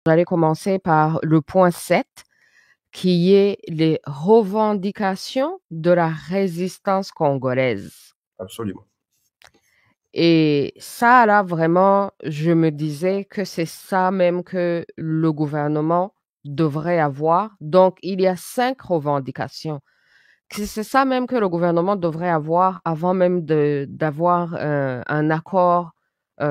J'allais commencer par le point 7, qui est les revendications de la résistance congolaise. Absolument. Et ça, là, vraiment, je me disais que c'est ça même que le gouvernement devrait avoir. Donc, il y a 5 revendications. C'est ça même que le gouvernement devrait avoir avant même d'avoir un accord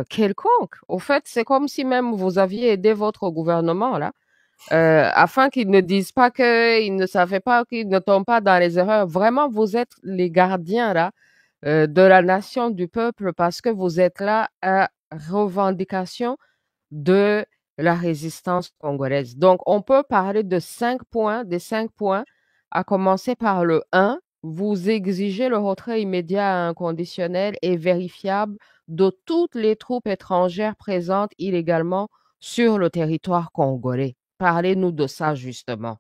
quelconque. Au fait, c'est comme si même vous aviez aidé votre gouvernement, là, afin qu'ils ne disent pas qu'ils ne savaient pas, qu'ils ne tombent pas dans les erreurs. Vraiment, vous êtes les gardiens là de la nation, du peuple, parce que vous êtes là à revendication de la résistance congolaise. Donc, on peut parler de 5 points, des 5 points, à commencer par le 1. Vous exigez le retrait immédiat, inconditionnel et vérifiable de toutes les troupes étrangères présentes illégalement sur le territoire congolais. Parlez-nous de ça justement.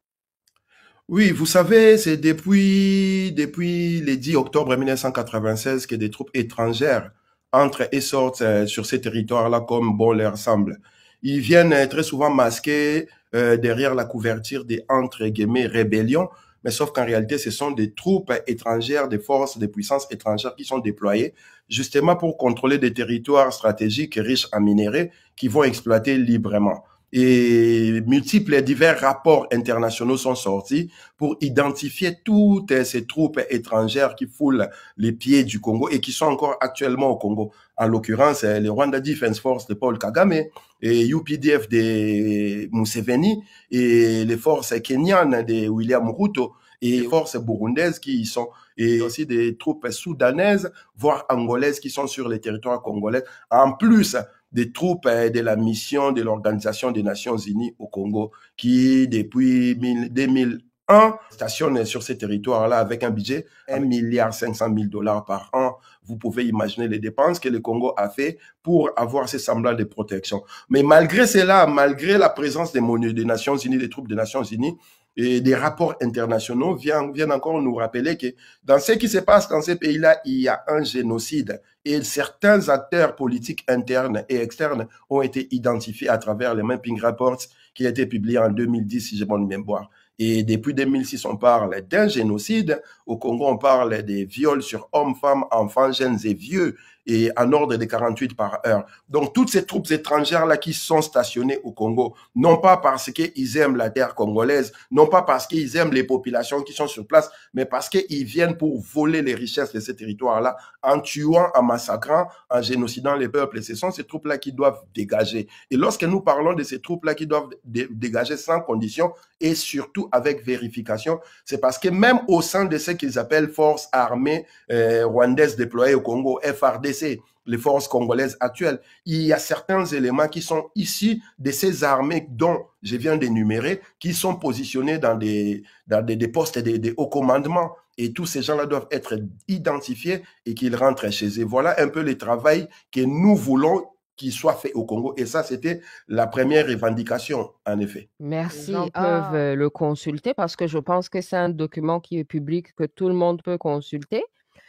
Oui, vous savez, c'est depuis le 10 octobre 1996 que des troupes étrangères entrent et sortent sur ces territoires-là comme bon leur semble. Ils viennent très souvent masqués derrière la couverture des entre guillemets rébellions, mais sauf qu'en réalité, ce sont des troupes étrangères, des forces, des puissances étrangères qui sont déployées justement pour contrôler des territoires stratégiques riches en minerais qui vont exploiter librement. Et multiples et divers rapports internationaux sont sortis pour identifier toutes ces troupes étrangères qui foulent les pieds du Congo et qui sont encore actuellement au Congo. En l'occurrence, le Rwanda Defense Force de Paul Kagame et UPDF de Museveni et les forces kenyanes de William Ruto et les forces burundaises qui y sont et aussi des troupes soudanaises, voire angolaises qui sont sur les territoires congolais. En plus, des troupes de la mission de l'Organisation des Nations Unies au Congo qui, depuis 2001, stationne sur ces territoires-là avec un budget 1,5 milliard par an. Vous pouvez imaginer les dépenses que le Congo a fait pour avoir ces semblants de protection. Mais malgré cela, malgré la présence des Nations Unies, des troupes des Nations Unies, et des rapports internationaux viennent encore nous rappeler que dans ce qui se passe dans ces pays-là, il y a un génocide et certains acteurs politiques internes et externes ont été identifiés à travers les Mapping Reports qui a été publié en 2010, si j'ai bonne mémoire. Et depuis 2006, on parle d'un génocide. Au Congo, on parle des viols sur hommes, femmes, enfants, jeunes et vieux, et en ordre de 48 par heure. Donc, toutes ces troupes étrangères-là qui sont stationnées au Congo, non pas parce qu'ils aiment la terre congolaise, non pas parce qu'ils aiment les populations qui sont sur place, mais parce qu'ils viennent pour voler les richesses de ces territoires-là en tuant, en massacrant, en génocidant les peuples. Et ce sont ces troupes-là qui doivent dégager. Et lorsque nous parlons de ces troupes-là qui doivent dégager sans condition et surtout avec vérification, c'est parce que même au sein de ce qu'ils appellent forces armées rwandaises déployées au Congo, FRDC, les forces congolaises actuelles, il y a certains éléments qui sont issus de ces armées dont je viens d'énumérer, qui sont positionnés dans des postes de haut commandement. Et tous ces gens-là doivent être identifiés et qu'ils rentrent chez eux. Voilà un peu le travail que nous voulons qu'il soit fait au Congo. Et ça, c'était la première revendication, en effet. Les Merci. gens Ils peuvent le consulter parce que je pense que c'est un document qui est public que tout le monde peut consulter.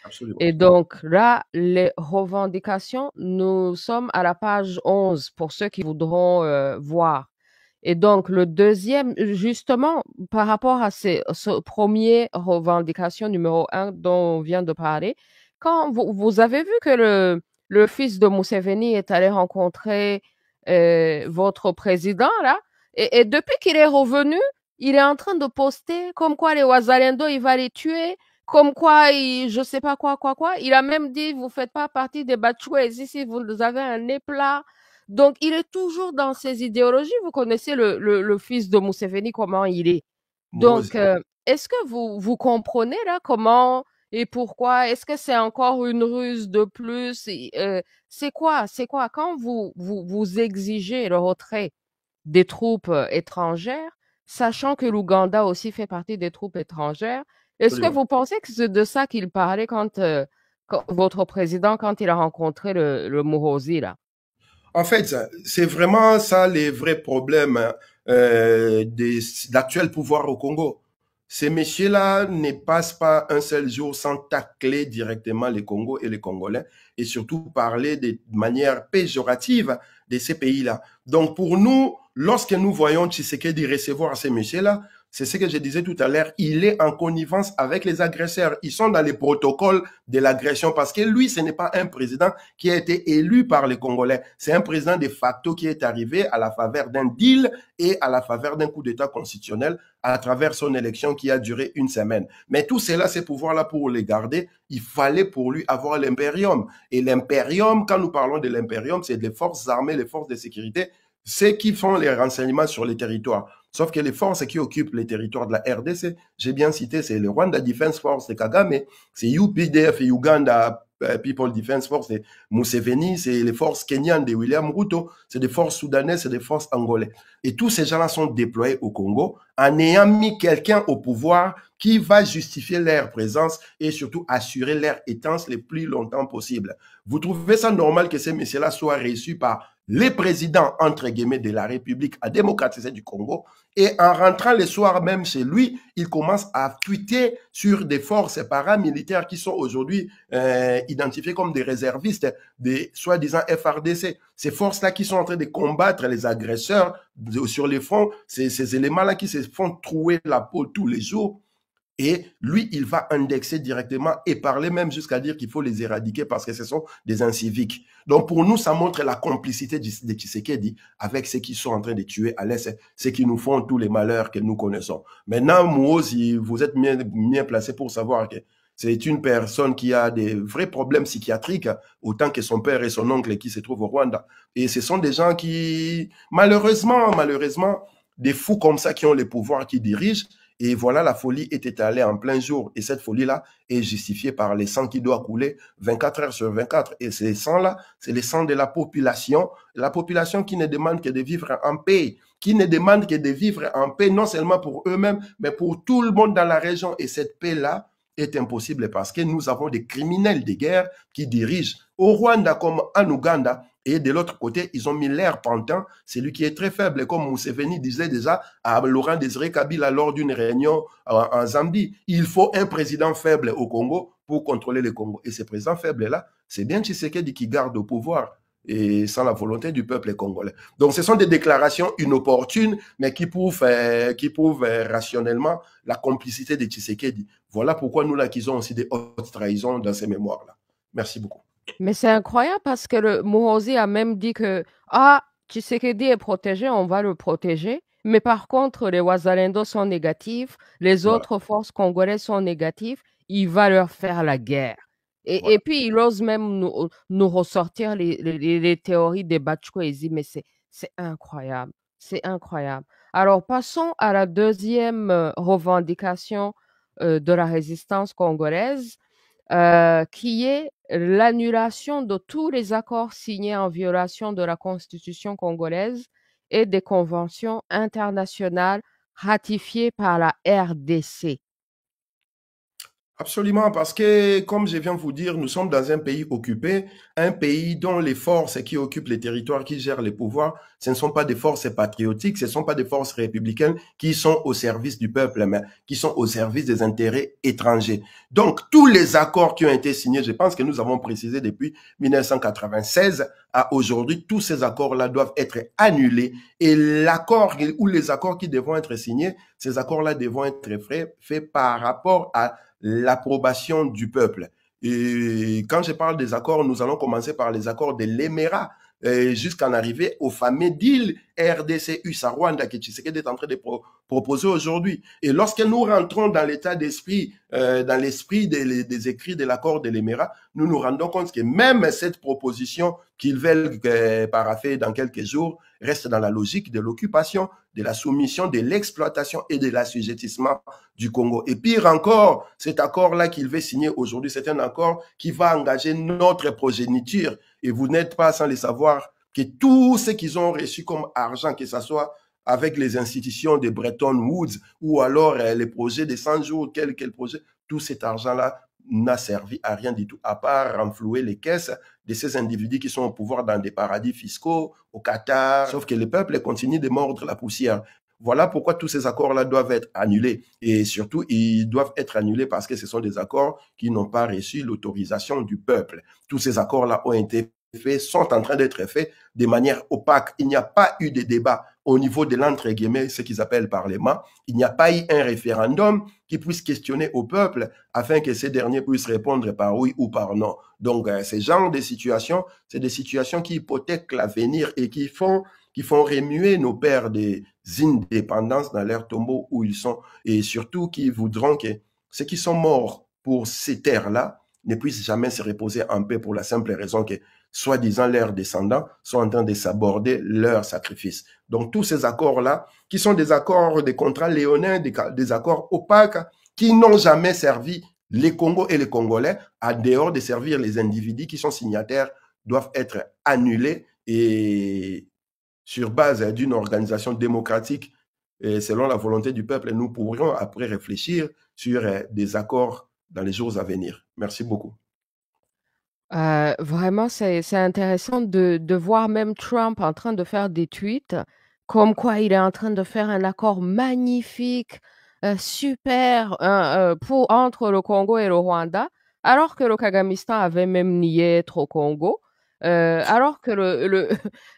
Absolument. Et donc là, les revendications, nous sommes à la page 11 pour ceux qui voudront voir. Et donc le deuxième, justement, par rapport à ce premier revendication numéro 1 dont on vient de parler, quand vous avez vu que le fils de Museveni est allé rencontrer votre président là, et depuis qu'il est revenu, il est en train de poster comme quoi les Wazalendo, il va les tuer, comme quoi, je sais pas quoi. Il a même dit, vous faites pas partie des Batchoués, ici, vous avez un nez plat. Donc, il est toujours dans ses idéologies. Vous connaissez le fils de Museveni, comment il est. Donc, Mozi. est-ce que vous comprenez là comment et pourquoi? Est-ce que c'est encore une ruse de plus? C'est quoi? Quand vous exigez le retrait des troupes étrangères, sachant que l'Ouganda aussi fait partie des troupes étrangères, est-ce que Absolument. vous pensez que c'est de ça qu'il parlait quand votre président, quand il a rencontré le Muhoozi, là? En fait, c'est vraiment ça les vrais problèmes d'actuel pouvoir au Congo. Ces messieurs-là ne passent pas un seul jour sans tacler directement les Congos et les Congolais et surtout parler de manière péjorative de ces pays-là. Donc pour nous, lorsque nous voyons Tshisekedi recevoir ces messieurs-là, c'est ce que je disais tout à l'heure, il est en connivence avec les agresseurs. Ils sont dans les protocoles de l'agression parce que lui, ce n'est pas un président qui a été élu par les Congolais. C'est un président de facto qui est arrivé à la faveur d'un deal et à la faveur d'un coup d'État constitutionnel à travers son élection qui a duré une semaine. Mais tout cela, ces pouvoirs-là, pour les garder, il fallait pour lui avoir l'impérium. Et l'impérium, quand nous parlons de l'impérium, c'est les forces armées, les forces de sécurité, c'est qui font les renseignements sur les territoires. Sauf que les forces qui occupent les territoires de la RDC, j'ai bien cité, c'est le Rwanda Defense Force de Kagame, c'est UPDF et Uganda People Defense Force de Museveni, c'est les forces kenyanes de William Ruto, c'est des forces soudanaises, c'est des forces angolaises. Et tous ces gens-là sont déployés au Congo en ayant mis quelqu'un au pouvoir qui va justifier leur présence et surtout assurer leur étance le plus longtemps possible. Vous trouvez ça normal que ces messieurs-là soient reçus par les présidents, entre guillemets, de la République à démocratiser du Congo, et en rentrant le soir même chez lui, il commence à tweeter sur des forces paramilitaires qui sont aujourd'hui identifiées comme des réservistes, des soi-disant FRDC. Ces forces-là qui sont en train de combattre les agresseurs sur les fronts, ces éléments-là qui se font trouer la peau tous les jours. Et lui, il va indexer directement et parler même jusqu'à dire qu'il faut les éradiquer parce que ce sont des inciviques. Donc pour nous, ça montre la complicité de Tshisekedi avec ceux qui sont en train de tuer à l'Est, ceux qui nous font tous les malheurs que nous connaissons. Maintenant, moi, si vous êtes bien placé pour savoir que c'est une personne qui a des vrais problèmes psychiatriques, autant que son père et son oncle qui se trouvent au Rwanda. Et ce sont des gens qui, malheureusement, des fous comme ça qui ont les pouvoirs, qui dirigent. Et voilà, la folie est étalée en plein jour. Et cette folie-là est justifiée par les sangs qui doivent couler 24 heures sur 24. Et ces sangs-là, c'est les sangs de la population qui ne demande que de vivre en paix, qui ne demande que de vivre en paix, non seulement pour eux-mêmes, mais pour tout le monde dans la région. Et cette paix-là est impossible parce que nous avons des criminels de guerre qui dirigent au Rwanda comme en Ouganda. Et de l'autre côté, ils ont mis l'air pantant, celui qui est très faible, comme Museveni disait déjà à Laurent Désiré Kabila lors d'une réunion en Zambie. Il faut un président faible au Congo pour contrôler le Congo. Et ce président faible-là, c'est bien Tshisekedi qui garde au pouvoir et sans la volonté du peuple congolais. Donc ce sont des déclarations inopportunes, mais qui prouvent rationnellement la complicité de Tshisekedi. Voilà pourquoi nous l'accusons aussi des hautes trahisons dans ces mémoires-là. Merci beaucoup. Mais c'est incroyable parce que le Muhoozi a même dit que ah, Tshisekedi est protégé, on va le protéger. Mais par contre, les Wazalendo sont négatifs, les Voilà, autres forces congolaises sont négatives, il va leur faire la guerre. Et voilà. puis, il ose même nous ressortir les théories des Bachkwezi, mais c'est incroyable. C'est incroyable. Alors, passons à la deuxième revendication de la résistance congolaise, qui est l'annulation de tous les accords signés en violation de la Constitution congolaise et des conventions internationales ratifiées par la RDC. Absolument, parce que, comme je viens de vous dire, nous sommes dans un pays occupé, un pays dont les forces qui occupent les territoires, qui gèrent les pouvoirs, ce ne sont pas des forces patriotiques, ce ne sont pas des forces républicaines qui sont au service du peuple, mais qui sont au service des intérêts étrangers. Donc, tous les accords qui ont été signés, je pense que nous avons précisé depuis 1996 à aujourd'hui, tous ces accords-là doivent être annulés et l'accord ou les accords qui devront être signés, ces accords-là devront être faits par rapport à l'approbation du peuple. Et quand je parle des accords, nous allons commencer par les accords de l'Émirat, jusqu'en arriver au fameux deal RDC-USA Rwanda que Tshisekedi est en train de proposer aujourd'hui. Et lorsque nous rentrons dans l'état d'esprit, dans l'esprit des écrits de l'accord de l'Émirat, nous nous rendons compte que même cette proposition qu'ils veulent paraffer dans quelques jours reste dans la logique de l'occupation, de la soumission, de l'exploitation et de l'assujettissement du Congo. Et pire encore, cet accord-là qu'il veut signer aujourd'hui, c'est un accord qui va engager notre progéniture. Et vous n'êtes pas sans le savoir que tout ce qu'ils ont reçu comme argent, que ce soit avec les institutions de Bretton Woods ou alors les projets de 100 jours, quel projet, tout cet argent-là n'a servi à rien du tout, à part renflouer les caisses de ces individus qui sont au pouvoir dans des paradis fiscaux, au Qatar, sauf que le peuple continue de mordre la poussière. Voilà pourquoi tous ces accords-là doivent être annulés. Et surtout, ils doivent être annulés parce que ce sont des accords qui n'ont pas reçu l'autorisation du peuple. Tous ces accords-là ont été faits, sont en train d'être faits de manière opaque. Il n'y a pas eu de débat au niveau de l'entre guillemets, ce qu'ils appellent Parlement. Il n'y a pas eu un référendum qui puisse questionner au peuple afin que ces derniers puissent répondre par oui ou par non. Donc, ces genres de situations, c'est des situations qui hypothèquent l'avenir et qui font remuer nos pères des indépendances dans leur tombeau où ils sont et surtout qui voudront que ceux qui sont morts pour ces terres-là ne puissent jamais se reposer en paix pour la simple raison que, soi-disant, leurs descendants sont en train de s'aborder leur sacrifice. Donc, tous ces accords-là, qui sont des accords, des contrats léonins, des accords opaques, qui n'ont jamais servi les Congos et les Congolais, à dehors de servir les individus qui sont signataires, doivent être annulés et sur base d'une organisation démocratique et selon la volonté du peuple, nous pourrions après réfléchir sur des accords dans les jours à venir. Merci beaucoup. Vraiment, c'est intéressant de voir même Trump en train de faire des tweets comme quoi il est en train de faire un accord magnifique, super, entre le Congo et le Rwanda, alors que le Kagamistan avait même nié être au Congo, alors que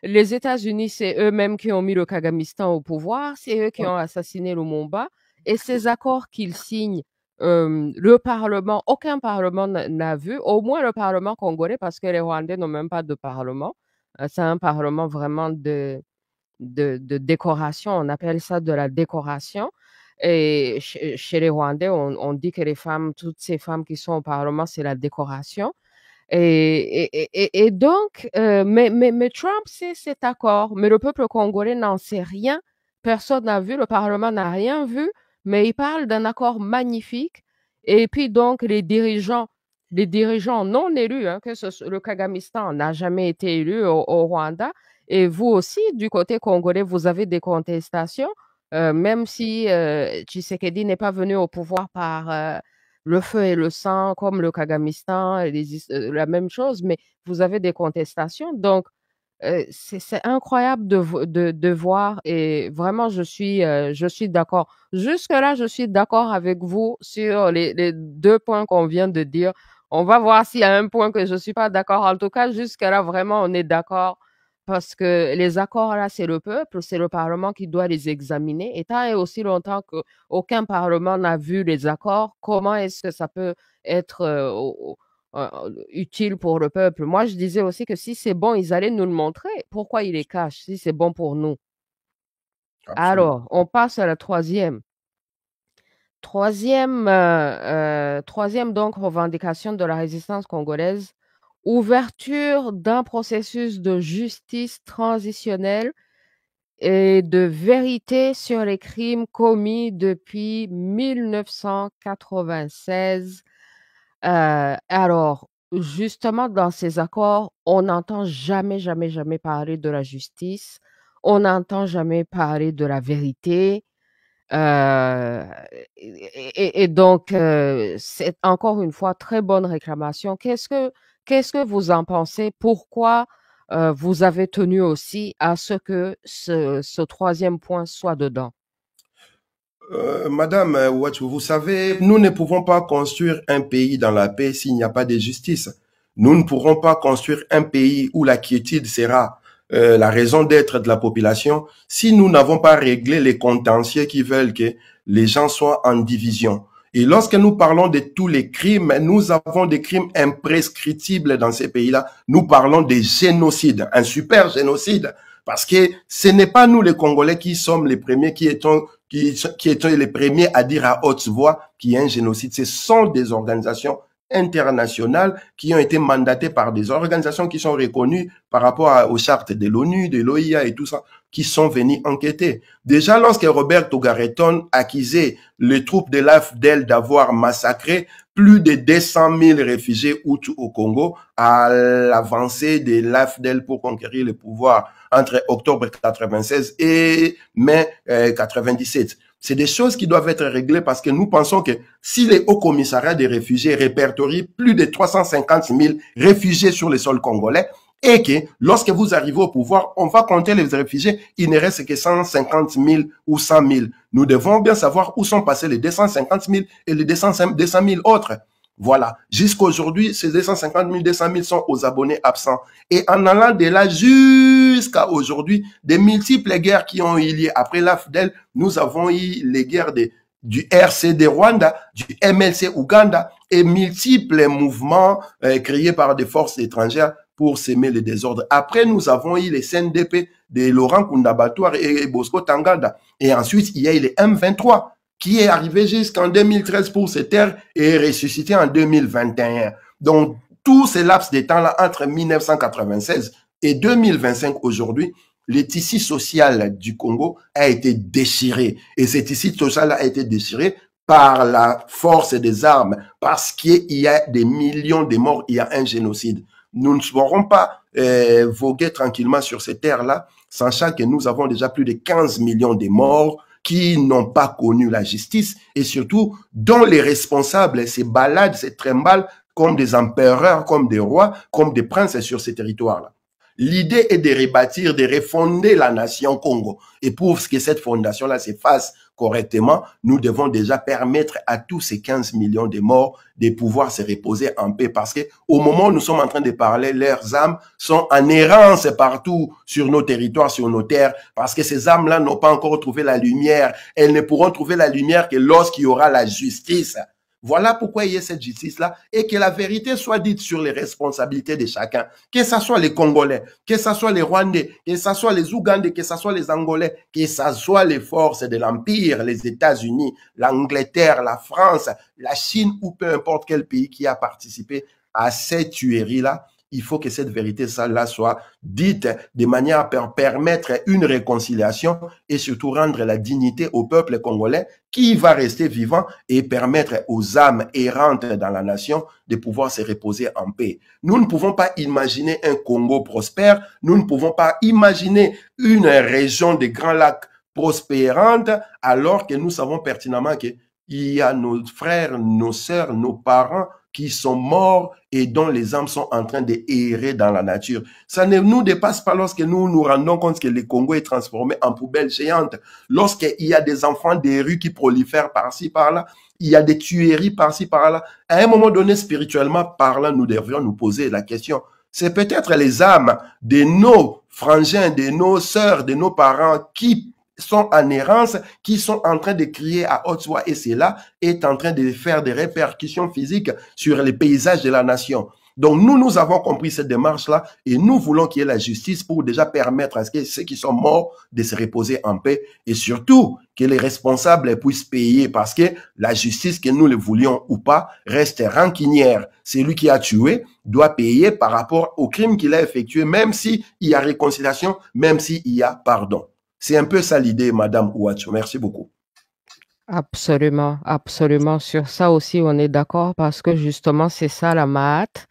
les États-Unis, c'est eux-mêmes qui ont mis le Kagamistan au pouvoir, c'est eux qui ont assassiné Lumumba, et ces accords qu'ils signent, le Parlement, aucun Parlement n'a vu, au moins le Parlement congolais, parce que les Rwandais n'ont même pas de Parlement. C'est un Parlement vraiment de décoration, on appelle ça de la décoration. Et chez les Rwandais, on dit que les femmes, toutes ces femmes qui sont au Parlement, c'est la décoration. Et donc, mais Trump, c'est cet accord, mais le peuple congolais n'en sait rien. Personne n'a vu, le Parlement n'a rien vu, mais il parle d'un accord magnifique. Et puis donc, les dirigeants non élus, hein, le Kagamistan n'a jamais été élu au Rwanda. Et vous aussi, du côté congolais, vous avez des contestations, même si Tshisekedi n'est pas venu au pouvoir par le feu et le sang, comme le Kagamistan, et la même chose, mais vous avez des contestations. Donc, c'est incroyable de voir et vraiment, je suis d'accord. Jusque-là, je suis d'accord avec vous sur les deux points qu'on vient de dire. On va voir s'il y a un point que je suis pas d'accord. En tout cas, jusque-là, vraiment, on est d'accord parce que les accords, là, c'est le peuple, c'est le Parlement qui doit les examiner. Et tant et aussi longtemps qu'aucun Parlement n'a vu les accords, comment est-ce que ça peut être utile pour le peuple? Moi, je disais aussi que si c'est bon, ils allaient nous le montrer. Pourquoi ils les cachent si c'est bon pour nous? Absolument. Alors, on passe à la troisième. Troisième donc revendication de la résistance congolaise, ouverture d'un processus de justice transitionnelle et de vérité sur les crimes commis depuis 1996. Alors, justement, dans ces accords, on n'entend jamais, jamais, jamais parler de la justice. On n'entend jamais parler de la vérité. Euh, et donc, c'est encore une fois très bonne réclamation. Qu'est-ce que vous en pensez? Pourquoi vous avez tenu aussi à ce que ce troisième point soit dedans? Madame Ouachou, vous savez, nous ne pouvons pas construire un pays dans la paix s'il n'y a pas de justice. Nous ne pourrons pas construire un pays où la quiétude sera la raison d'être de la population si nous n'avons pas réglé les contentieux qui veulent que les gens soient en division. Et lorsque nous parlons de tous les crimes, nous avons des crimes imprescriptibles dans ces pays-là. Nous parlons des génocides, un super génocide. Parce que ce n'est pas nous les Congolais qui sommes les premiers qui étions les premiers à dire à haute voix qu'il y a un génocide. Ce sont des organisations internationales qui ont été mandatées par des organisations qui sont reconnues par rapport aux chartes de l'ONU, de l'OIA et tout ça, qui sont venus enquêter. Déjà, lorsque Roberto Garreton accusait les troupes de l'AFDEL d'avoir massacré plus de 200 000 réfugiés Hutus au Congo à l'avancée de l'AFDEL pour conquérir le pouvoir entre octobre 96 et mai 97. C'est des choses qui doivent être réglées parce que nous pensons que si les hauts commissariats des réfugiés répertorient plus de 350 000 réfugiés sur le sol congolais et que lorsque vous arrivez au pouvoir, on va compter les réfugiés, il ne reste que 150 000 ou 100 000. Nous devons bien savoir où sont passés les 250 000 et les 200 000 autres. Voilà. Jusqu'à aujourd'hui, ces 250 000, 200 000 sont aux abonnés absents. Et en allant de là jusqu'à aujourd'hui, des multiples guerres qui ont eu lieu. Après l'AFDEL, nous avons eu les guerres du RCD Rwanda, du MLC Ouganda et multiples mouvements créés par des forces étrangères pour s'aimer le désordre. Après, nous avons eu les CNDP de Laurent Kunda Batoire et Bosco Tanganda. Et ensuite, il y a eu les M23 qui est arrivé jusqu'en 2013 pour se taire et ressuscité en 2021. Donc, tous ces laps de temps-là, entre 1996 et 2025 aujourd'hui, le tissu social du Congo a été déchiré. Et ce tissu social a été déchiré par la force des armes, parce qu'il y a des millions de morts, il y a un génocide. Nous ne pourrons pas voguer tranquillement sur ces terres-là, sachant que nous avons déjà plus de 15 millions de morts qui n'ont pas connu la justice et surtout dont les responsables se baladent, se trimballent comme des empereurs, comme des rois, comme des princes sur ces territoires-là. L'idée est de rebâtir, de refonder la nation Congo. Et pour que cette fondation-là se fasse correctement, nous devons déjà permettre à tous ces 15 millions de morts de pouvoir se reposer en paix. Parce que au moment où nous sommes en train de parler, leurs âmes sont en errance partout sur nos territoires, sur nos terres. Parce que ces âmes-là n'ont pas encore trouvé la lumière. Elles ne pourront trouver la lumière que lorsqu'il y aura la justice. Voilà pourquoi il y a cette justice-là et que la vérité soit dite sur les responsabilités de chacun. Que ce soit les Congolais, que ce soit les Rwandais, que ce soit les Ougandais, que ce soit les Angolais, que ce soit les forces de l'Empire, les États-Unis, l'Angleterre, la France, la Chine ou peu importe quel pays qui a participé à cette tuerie-là. Il faut que cette vérité-là soit dite de manière à permettre une réconciliation et surtout rendre la dignité au peuple congolais qui va rester vivant et permettre aux âmes errantes dans la nation de pouvoir se reposer en paix. Nous ne pouvons pas imaginer un Congo prospère, nous ne pouvons pas imaginer une région des Grands Lacs prospérante alors que nous savons pertinemment qu'il y a nos frères, nos sœurs, nos parents qui sont morts et dont les âmes sont en train d'errer dans la nature. Ça ne nous dépasse pas lorsque nous nous rendons compte que le Congo est transformé en poubelle géante. Lorsqu'il y a des enfants des rues qui prolifèrent par-ci, par-là, il y a des tueries par-ci, par-là. À un moment donné, spirituellement parlant, nous devrions nous poser la question. C'est peut-être les âmes de nos frangins, de nos sœurs, de nos parents qui sont en errance, qui sont en train de crier à haute voix et cela est en train de faire des répercussions physiques sur les paysages de la nation. Donc nous avons compris cette démarche-là et nous voulons qu'il y ait la justice pour déjà permettre à ceux qui sont morts de se reposer en paix et surtout que les responsables puissent payer parce que la justice, que nous le voulions ou pas, reste rancunière. Celui qui a tué doit payer par rapport au crime qu'il a effectué, même s'il y a réconciliation, même s'il y a pardon. C'est un peu ça l'idée, Madame Ouacho. Merci beaucoup. Absolument, absolument. Sur ça aussi, on est d'accord parce que justement, c'est ça la MAAT.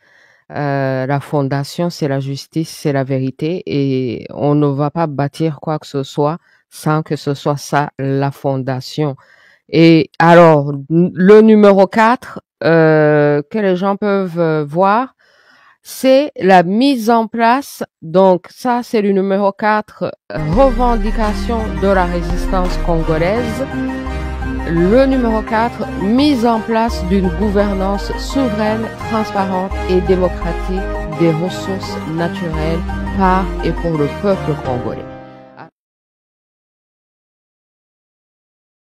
La fondation, c'est la justice, c'est la vérité et on ne va pas bâtir quoi que ce soit sans que ce soit ça, la fondation. Et alors, le numéro 4 que les gens peuvent voir, c'est la mise en place, donc ça c'est le numéro 4, revendication de la résistance congolaise. Le numéro 4, mise en place d'une gouvernance souveraine, transparente et démocratique des ressources naturelles par et pour le peuple congolais.